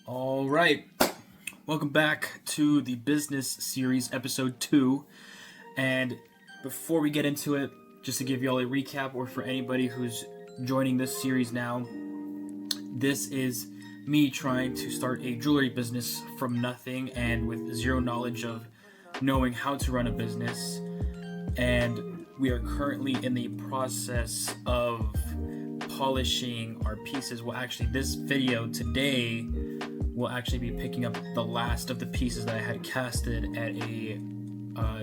All right. Welcome back to the business series, episode 2. And before we get into it, just to give you all a recap, or for anybody who's joining this series now, this is me trying to start a jewelry business from nothing and with zero knowledge of knowing how to run a business. And we are currently in the process of polishing our pieces. Well, actually, this video today will actually be picking up the last of the pieces that I had casted at a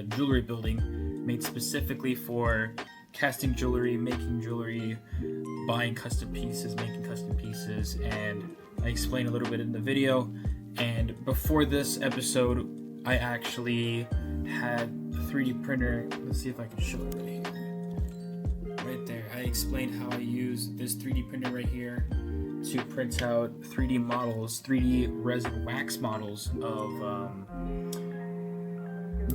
jewelry building made specifically for casting jewelry, making jewelry, buying custom pieces, making custom pieces, and I explained a little bit in the video. And before this episode, I actually had a 3D printer. Let's see if I can show it right here. Right there, I explained how I use this 3D printer right here to print out 3D models, 3D resin wax models of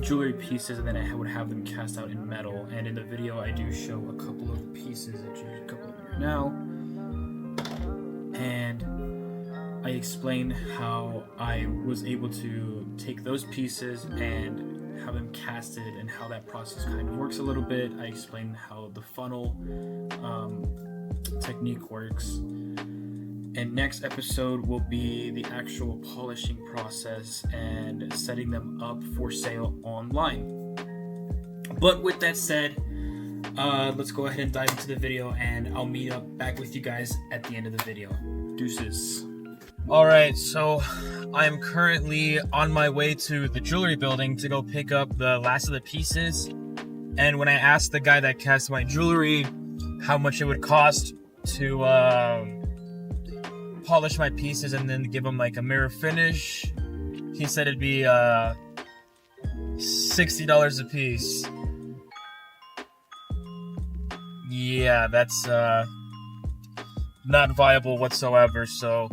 jewelry pieces, and then I would have them cast out in metal. And in the video, I do show a couple of pieces, a couple of them right now, and I explain how I was able to take those pieces and have them casted and how that process kind of works a little bit. I explain how the funnel technique works. And next episode will be the actual polishing process and setting them up for sale online. But with that said, let's go ahead and dive into the video, and I'll meet up back with you guys at the end of the video. Deuces. Alright, so I'm currently on my way to the jewelry building to go pick up the last of the pieces. And when I asked the guy that cast my jewelry how much it would cost to polish my pieces and then give them like a mirror finish, he said it'd be $60 a piece. Yeah, that's not viable whatsoever, so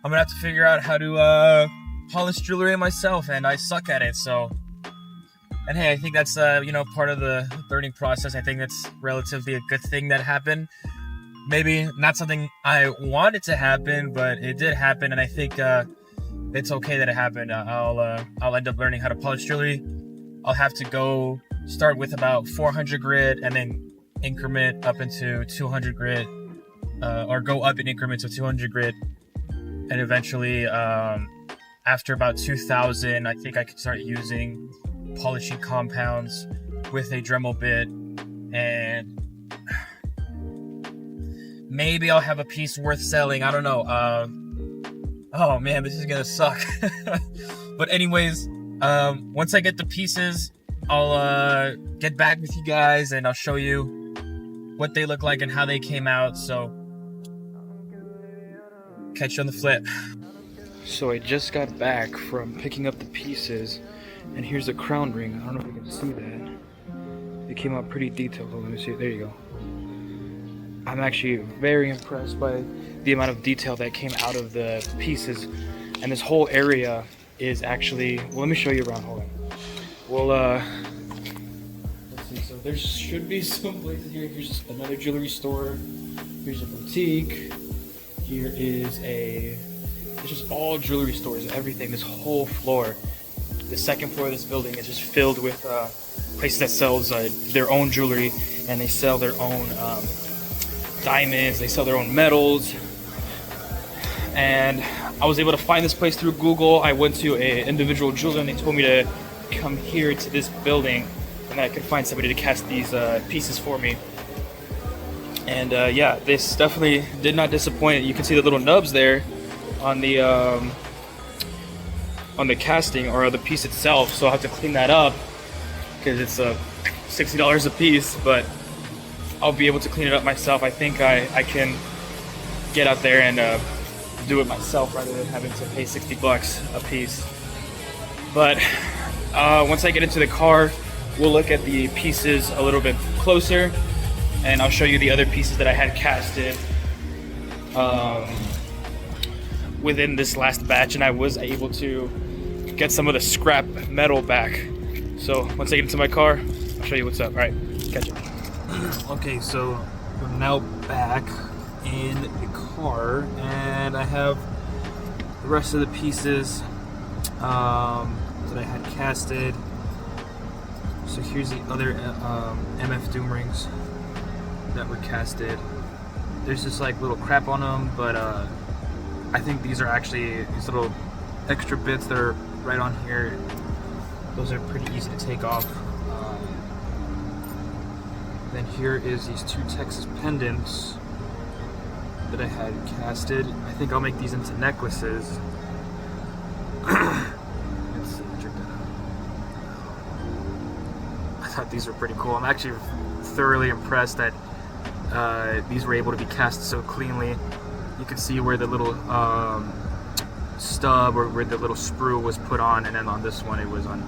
I'm gonna have to figure out how to polish jewelry myself, and I suck at it. So, and hey, I think that's part of the learning process. I think that's relatively a good thing that happened. Maybe not something I wanted to happen, but it did happen, and I think it's okay that it happened. I'll end up learning how to polish jewelry. I'll have to go start with about 400 grit, and then increment up into 200 grit, or go up in increments of 200 grit. And eventually, after about 2,000, I think I could start using polishing compounds with a Dremel bit, and maybe I'll have a piece worth selling. I don't know. Oh man, this is gonna suck. But anyways, once I get the pieces, I'll get back with you guys, and I'll show you what they look like and how they came out. So catch you on the flip. So I just got back from picking up the pieces, and here's the crown ring. I don't know if you can see that. It came out pretty detailed. Let me see. There you go. I'm actually very impressed by the amount of detail that came out of the pieces, and this whole area is actually, well, let me show you around. Hold on. Well, let's see. So there should be some places here. Here's another jewelry store. Here's a boutique. Here is it's just all jewelry stores, everything, this whole floor. The second floor of this building is just filled with places that sells their own jewelry, and they sell their own diamonds, they sell their own metals. And I was able to find this place through Google. I went to an individual jeweler, and they told me to come here to this building, and I could find somebody to cast these pieces for me. And yeah, this definitely did not disappoint. You can see the little nubs there on the casting, or the piece itself. So I'll have to clean that up because it's $60 a piece, but I'll be able to clean it up myself. I think I can get out there and do it myself rather than having to pay $60 a piece. But once I get into the car, we'll look at the pieces a little bit closer, and I'll show you the other pieces that I had casted within this last batch, and I was able to get some of the scrap metal back. So once I get into my car, I'll show you what's up. All right, catch you. Okay, so we're now back in the car, and I have the rest of the pieces that I had casted. So here's the other MF Doom rings that were casted. There's just like little crap on them, but I think these are actually these little extra bits that are right on here. Those are pretty easy to take off. Then here is these 2 Texas pendants that I had casted. I think I'll make these into necklaces. Let's see, check that out. I thought these were pretty cool. I'm actually thoroughly impressed that these were able to be cast so cleanly. You can see where the little stub or where the little sprue was put on, and then on this one it was on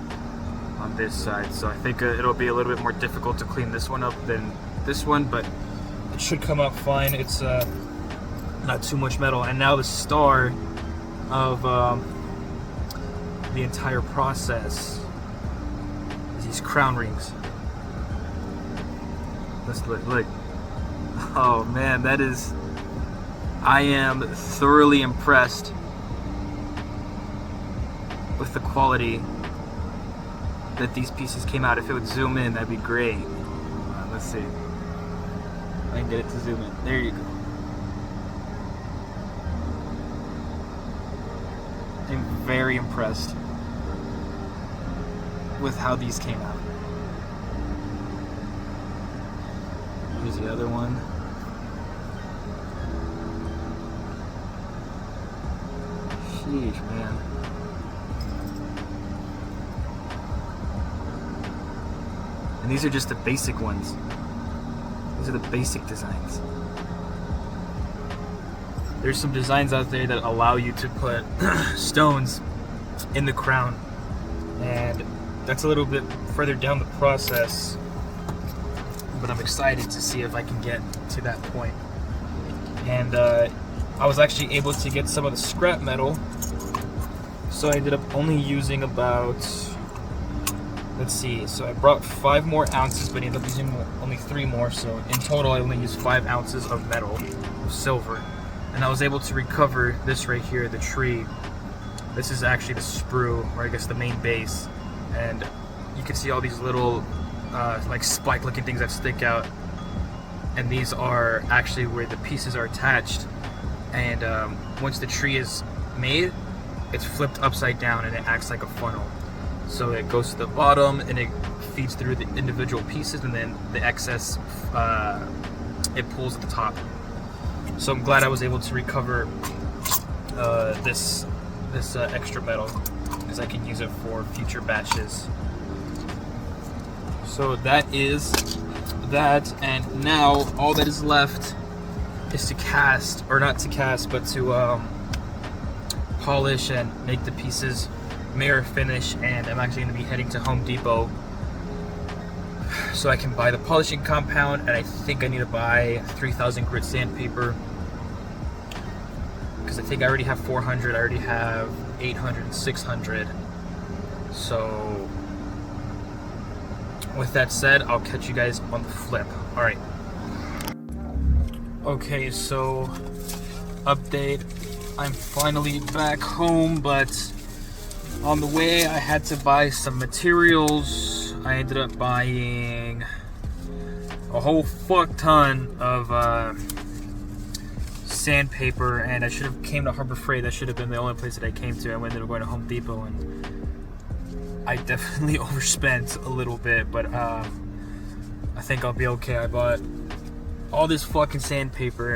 this side. So I think it'll be a little bit more difficult to clean this one up than this one, but it should come out fine. It's not too much metal. And now the star of the entire process is these crown rings. Let's look. Oh man, that is, I am thoroughly impressed with the quality that these pieces came out. If it would zoom in, that'd be great. Let's see. I can get it to zoom in. There you go. I'm very impressed with how these came out. Here's the other one. Sheesh, man. And these are just the basic ones. These are the basic designs. There's some designs out there that allow you to put stones in the crown, and that's a little bit further down the process, but I'm excited to see if I can get to that point. And I was actually able to get some of the scrap metal, so I ended up only using about, let's see, so I brought 5 more ounces, but I ended up using only 3 more, so in total I only used 5 ounces of metal, of silver. And I was able to recover this right here, the tree. This is actually the sprue, or I guess the main base. And you can see all these little like spike looking things that stick out. And these are actually where the pieces are attached. And once the tree is made, it's flipped upside down and it acts like a funnel. So it goes to the bottom and it feeds through the individual pieces, and then the excess it pulls at the top. So I'm glad I was able to recover this extra metal, because I can use it for future batches. So that is that, and now all that is left is to cast, or not to cast, but to polish and make the pieces mirror finish. And I'm actually going to be heading to Home Depot so I can buy the polishing compound, and I think I need to buy 3000 grit sandpaper, because I think I already have 400, I already have 800 and 600. So with that said, I'll catch you guys on the flip. Alright. Okay, so update. I'm finally back home, but on the way I had to buy some materials. I ended up buying a whole fuck ton of sandpaper, and I should have came to Harbor Freight. That should have been the only place that I came to. I ended up going to Home Depot, and I definitely overspent a little bit, but I think I'll be okay. I bought all this fucking sandpaper.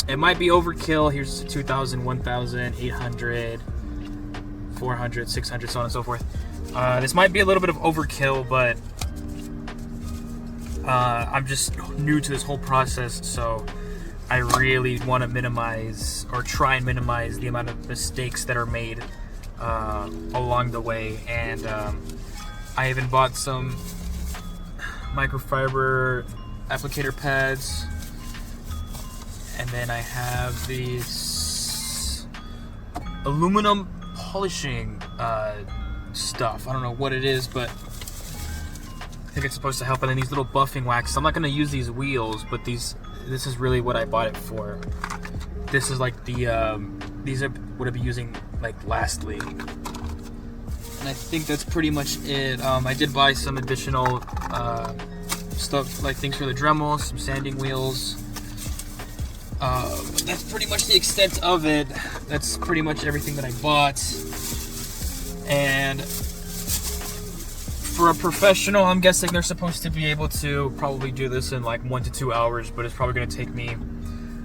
It might be overkill. Here's 2,000, 1,000, 800, 400, 600, so on and so forth. This might be a little bit of overkill, but I'm just new to this whole process, so I really want to minimize, or try and minimize, the amount of mistakes that are made along the way. And I even bought some microfiber applicator pads, and then I have these aluminum polishing stuff. I don't know what it is, but I think it's supposed to help. And then these little buffing wax. I'm not going to use these wheels, but this is really what I bought it for. This is like the these are what I'll be using like lastly. And I think that's pretty much it. I did buy some additional stuff, like things for the Dremel, some sanding wheels. But that's pretty much the extent of it. That's pretty much everything that I bought. And for a professional, I'm guessing they're supposed to be able to probably do this in like 1 to 2 hours, but it's probably going to take me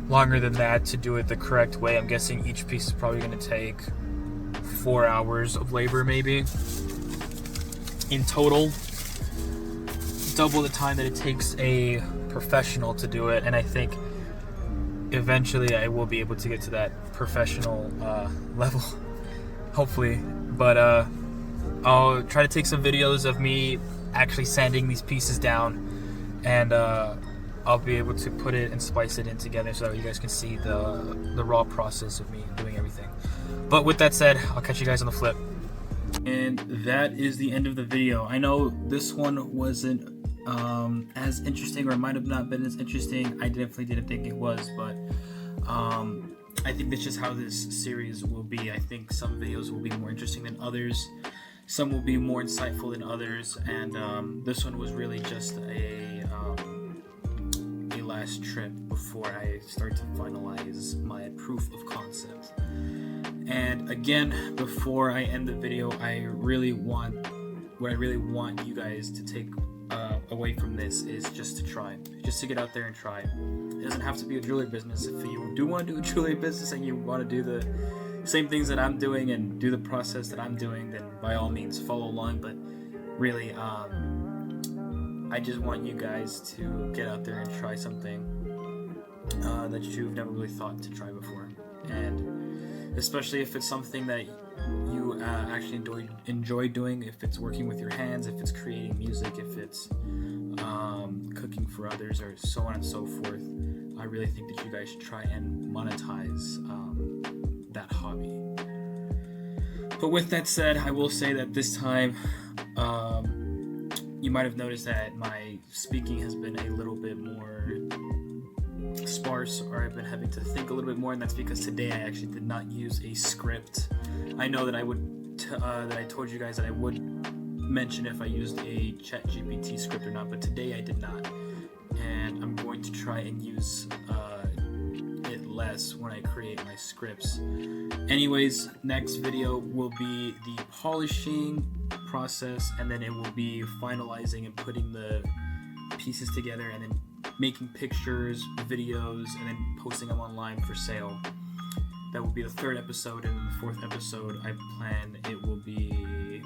longer than that to do it the correct way. I'm guessing each piece is probably going to take 4 hours of labor maybe in total, double the time that it takes a professional to do it. And I think eventually I will be able to get to that professional level, hopefully. But I'll try to take some videos of me actually sanding these pieces down, and I'll be able to put it and splice it in together so that you guys can see the raw process of me doing everything. But with that said, I'll catch you guys on the flip. And that is the end of the video. I know this one wasn't as interesting, or it might have not been as interesting. I definitely didn't think it was, but I think that's just how this series will be. I think some videos will be more interesting than others. Some will be more insightful than others, and this one was really just a last trip before I start to finalize my proof of concept. And again, before I end the video, what I really want you guys to take away from this is just to try, just to get out there and try. It doesn't have to be a jewelry business. If you do want to do a jewelry business and you want to do the same things that I'm doing and do the process that I'm doing, then by all means follow along. But really, I just want you guys to get out there and try something that you've never really thought to try before, and especially if it's something that you actually enjoy doing, if it's working with your hands, if it's creating music, if it's cooking for others, or so on and so forth. I really think that you guys should try and monetize that hobby. But with that said, I will say that this time you might have noticed that my speaking has been a little bit more sparse, or I've been having to think a little bit more, and that's because today I actually did not use a script. I know that I told you guys that I would mention if I used a ChatGPT script or not, but today I did not, and I'm going to try and use it less when I create my scripts. Anyways, next video will be the polishing process, and then it will be finalizing and putting the pieces together, and then making pictures, videos, and then posting them online for sale. That will be the 3rd episode, and then the 4th episode I plan it will be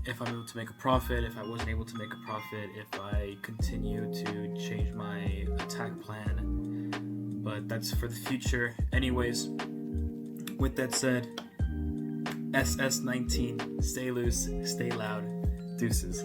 if I'm able to make a profit, if I wasn't able to make a profit, if I continue to change my attack plan. But that's for the future. Anyways, with that said, SS19, stay loose, stay loud, deuces.